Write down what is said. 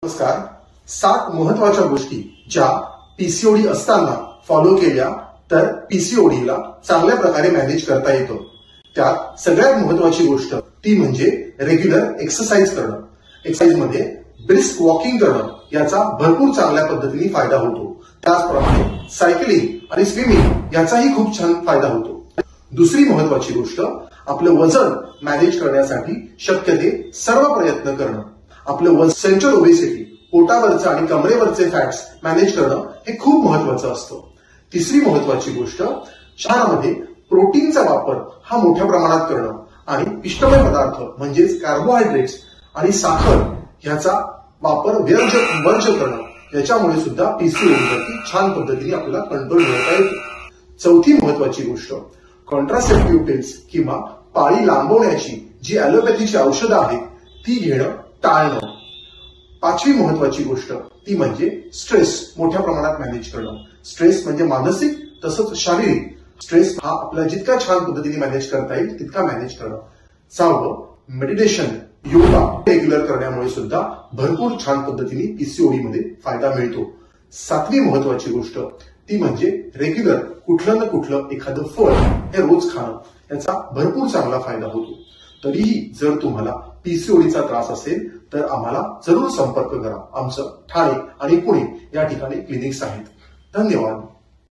नमस्कार. 7 महत्वाच्या गोष्टी ज्या पीसीओडी असताना फॉलो केल्या तर पीसीओडीला चांगल्या प्रकारे मॅनेज करता येतं. त्यात सगळ्यात महत्वाची गोष्ट ती म्हणजे रेग्युलर एक्सरसाइज करणं. एक्सरसाइजमध्ये ब्रिस्क वॉकिंग करणं याचा भरपूर चांगल्या पद्धतीने फायदा होतो. त्याचप्रमाणे सायकलिंग आणि स्विमिंग याचाही खूप छान फायदा होतो. दुसरी महत्वाची गोष्ट आपलं वजन मॅनेज करण्यासाठी शक्य ते सर्व प्रयत्न करणं. आपलं सेंट्रल ओबेसिटी पोटावरचं आणि कमरेवरचे फॅट्स मॅनेज करणं हे खूप महत्वाचं असतं. तिसरी महत्वाची गोष्ट आहारामध्ये प्रोटीनचा वापर हा मोठ्या प्रमाणात करणं आणि पिष्टमय पदार्थ म्हणजेच कार्बोहायड्रेट्स आणि साखर ह्याचा वापर वर्ज्य करणं याच्यामुळे सुद्धा पीसीओडीवरती छान पद्धतीने आपल्याला कंट्रोल मिळवता येतो. चौथी महत्वाची गोष्ट कॉन्ट्रासेप्टिव्ह पिल्स किंवा पाळी लांबवण्याची जी ॲलोपॅथीची औषधं आहेत ती घेणं टाळणं. पाचवी महत्वाची गोष्ट ती म्हणजे स्ट्रेस मोठ्या प्रमाणात मॅनेज करणं. स्ट्रेस म्हणजे मानसिक तसंच शारीरिक. स्ट्रेस हा आपल्याला जितका छान पद्धतीने मॅनेज करता येईल तितका मॅनेज करणं. 6वं मेडिटेशन योगा रेग्युलर करण्यामुळे सुद्धा भरपूर छान पद्धतीने पीसीओडी मध्ये फायदा मिळतो. 7वी महत्वाची गोष्ट ती म्हणजे रेग्युलर कुठलं ना कुठलं एखादं फळ हे रोज खाणं याचा भरपूर चांगला फायदा होतो. तरीही जर तुम्हाला पीसीओडीचा त्रास असेल तर आम्हाला जरूर संपर्क करा. आमचं ठाणे आणि पुणे या ठिकाणी क्लिनिक्स आहेत. धन्यवाद.